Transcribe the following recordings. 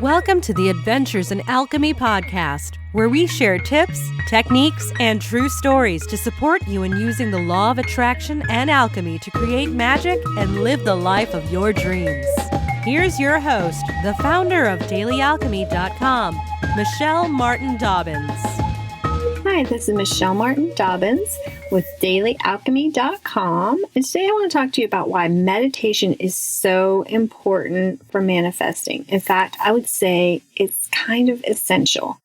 Welcome to the Adventures in Alchemy podcast, where we share tips, techniques, and true stories to support you in using the law of attraction and alchemy to create magic and live the life of your dreams. Here's your host, the founder of dailyalchemy.com, Michelle Martin Dobbins. Hi, this is Michelle Martin Dobbins with dailyalchemy.com. And today I want to talk to you about why meditation is so important for manifesting. In fact, I would say it's kind of essential.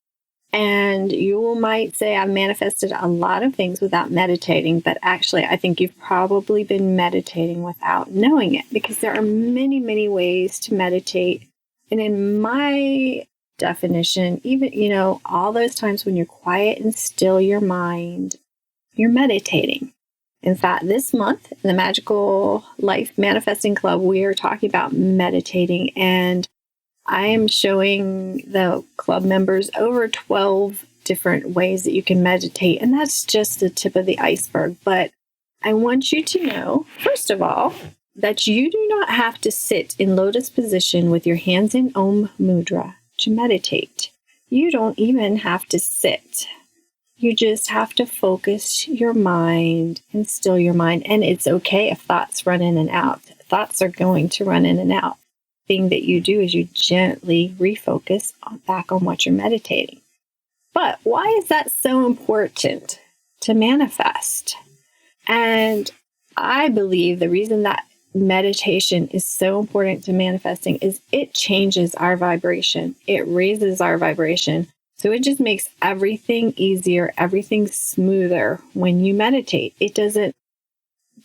And you might say I've manifested a lot of things without meditating, but actually I think you've probably been meditating without knowing it, because there are many, many ways to meditate. And in my definition, even, all those times when you're quiet and still your mind, you're meditating. In fact, this month in the Magical Life Manifesting Club, we are talking about meditating, and I am showing the club members over 12 different ways that you can meditate, and that's just the tip of the iceberg. But I want you to know, first of all, that you do not have to sit in lotus position with your hands in Om Mudra to meditate. You don't even have to sit. You just have to focus your mind and still your mind. And it's okay if thoughts run in and out. Thoughts are going to run in and out. The thing that you do is you gently refocus back on what you're meditating. But why is that so important to manifest? And I believe the reason that meditation is so important to manifesting is it changes our vibration. It raises our vibration. So it just makes everything easier, everything smoother when you meditate. It doesn't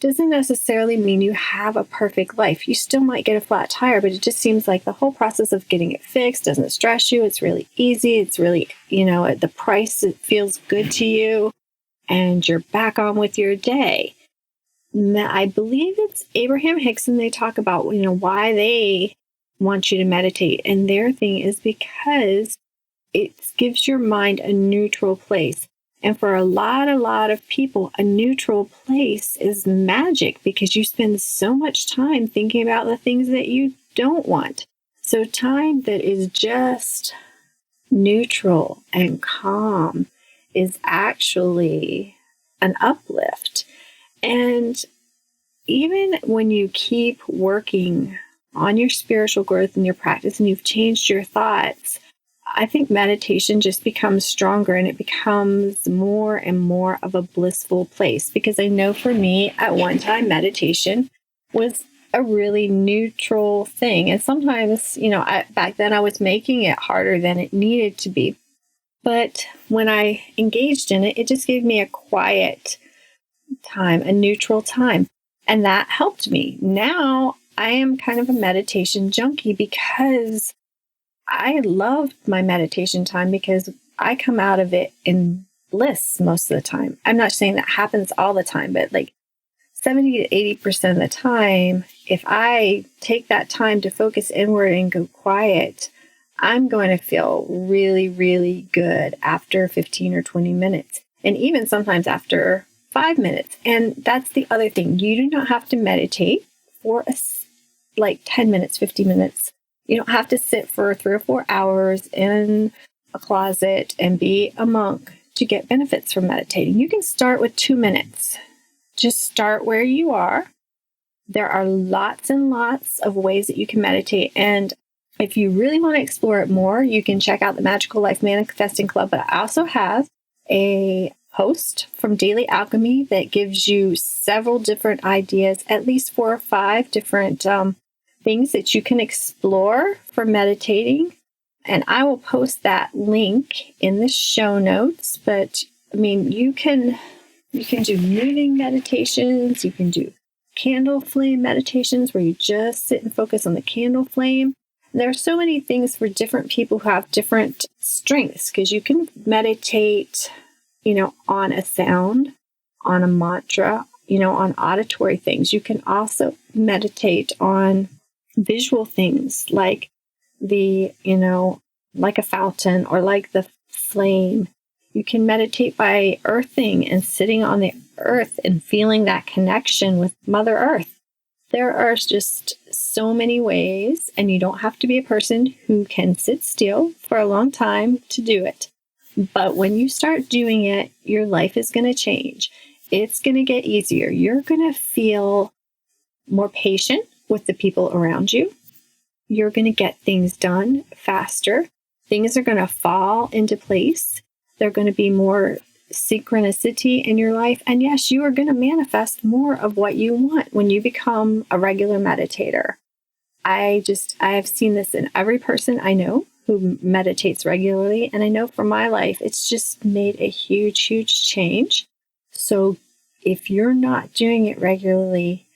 necessarily mean you have a perfect life. You still might get a flat tire, but it just seems like the whole process of getting it fixed doesn't stress you. It's really easy. It's really, at the price, it feels good to you, and you're back on with your day. I believe it's Abraham Hicks, and they talk about, why they want you to meditate. And their thing is because it gives your mind a neutral place. And for a lot of people, a neutral place is magic, because you spend so much time thinking about the things that you don't want. So time that is just neutral and calm is actually an uplift. And even when you keep working on your spiritual growth and your practice, and you've changed your thoughts, I think meditation just becomes stronger, and it becomes more and more of a blissful place. Because I know for me, at one time, meditation was a really neutral thing. And sometimes, back then I was making it harder than it needed to be. But when I engaged in it, it just gave me a quiet time, a neutral time. And that helped me. Now I am kind of a meditation junkie, because I love my meditation time, because I come out of it in bliss most of the time. I'm not saying that happens all the time, but like 70 to 80% of the time, if I take that time to focus inward and go quiet, I'm going to feel really, really good after 15 or 20 minutes. And even sometimes after 5 minutes. And that's the other thing. You do not have to meditate for 10 minutes, 50 minutes. You don't have to sit for 3 or 4 hours in a closet and be a monk to get benefits from meditating. You can start with 2 minutes. Just start where you are. There are lots and lots of ways that you can meditate. And if you really want to explore it more, you can check out the Magical Life Manifesting Club. But I also have a post from Daily Alchemy that gives you several different ideas, at least 4 or 5 different things that you can explore for meditating. And I will post that link in the show notes. But you can do moving meditations. You can do candle flame meditations where you just sit and focus on the candle flame. And there are so many things for different people who have different strengths, because you can meditate on a sound, on a mantra, on auditory things. You can also meditate on visual things like like a fountain or like the flame. You can meditate by earthing and sitting on the earth and feeling that connection with Mother Earth. There are just so many ways, and you don't have to be a person who can sit still for a long time to do it. But when you start doing it, your life is going to change. It's going to get easier. You're going to feel more patient with the people around you. You're going to get things done faster. Things are going to fall into place. They're going to be more synchronicity in your life. And yes, you are going to manifest more of what you want when you become a regular meditator. I have seen this in every person I know who meditates regularly. And I know for my life, it's just made a huge, huge change. So if you're not doing it regularly,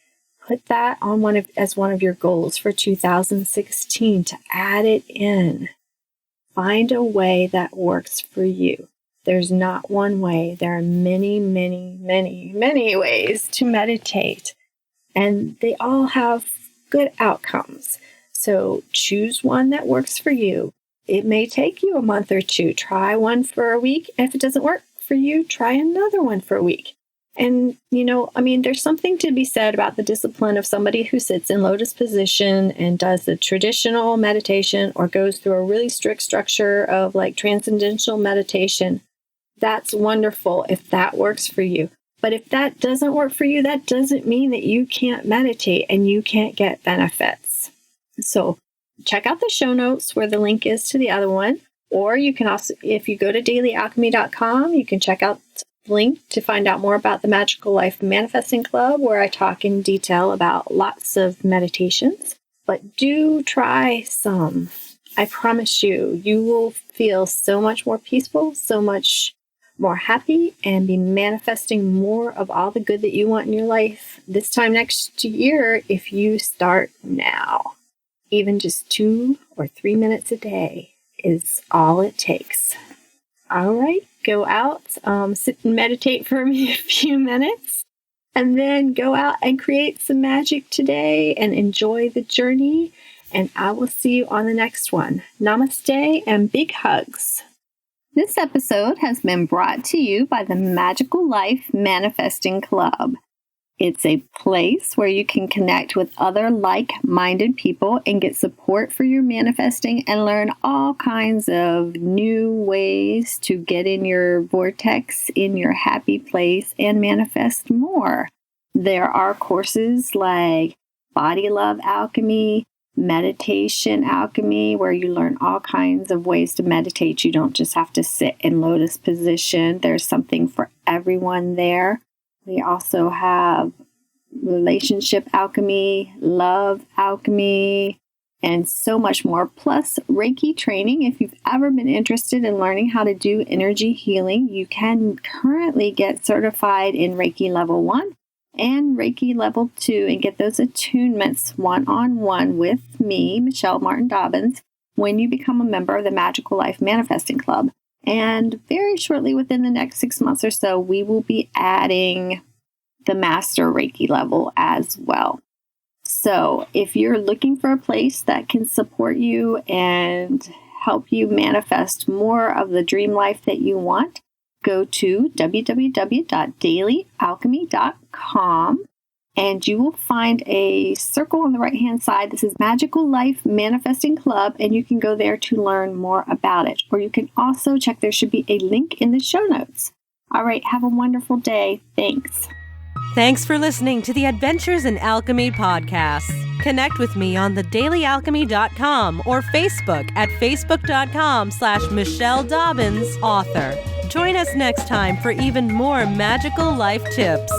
put that on as one of your goals for 2016 to add it in. Find a way that works for you. There's not one way. There are many, many, many, many ways to meditate, and they all have good outcomes. So choose one that works for you. It may take you a month or two. Try one for a week. And if it doesn't work for you, try another one for a week. And, there's something to be said about the discipline of somebody who sits in lotus position and does the traditional meditation or goes through a really strict structure of like transcendental meditation. That's wonderful if that works for you. But if that doesn't work for you, that doesn't mean that you can't meditate and you can't get benefits. So check out the show notes where the link is to the other one. Or you can also, if you go to dailyalchemy.com, you can check out the link to find out more about the Magical Life Manifesting Club, where I talk in detail about lots of meditations. But do try some. I promise you, you will feel so much more peaceful, so much more happy, and be manifesting more of all the good that you want in your life this time next year if you start now. Even just 2 or 3 minutes a day is all it takes. All right, go out, sit and meditate for a few minutes, and then go out and create some magic today and enjoy the journey. And I will see you on the next one. Namaste and big hugs. This episode has been brought to you by the Magical Life Manifesting Club. It's a place where you can connect with other like-minded people and get support for your manifesting and learn all kinds of new ways to get in your vortex, in your happy place, and manifest more. There are courses like Body Love Alchemy, Meditation Alchemy, where you learn all kinds of ways to meditate. You don't just have to sit in lotus position. There's something for everyone there. We also have Relationship Alchemy, Love Alchemy, and so much more. Plus Reiki training. If you've ever been interested in learning how to do energy healing, you can currently get certified in Reiki Level 1 and Reiki Level 2 and get those attunements one-on-one with me, Michelle Martin Dobbins, when you become a member of the Magical Life Manifesting Club. And very shortly, within the next 6 months or so, we will be adding the Master Reiki level as well. So if you're looking for a place that can support you and help you manifest more of the dream life that you want, go to www.dailyalchemy.com and you will find a circle on the right-hand side. This is Magical Life Manifesting Club, and you can go there to learn more about it. Or you can also check, there should be a link in the show notes. All right, have a wonderful day. Thanks. Thanks for listening to the Adventures in Alchemy podcast. Connect with me on thedailyalchemy.com or Facebook at facebook.com/Michelle Dobbins author. Join us next time for even more magical life tips.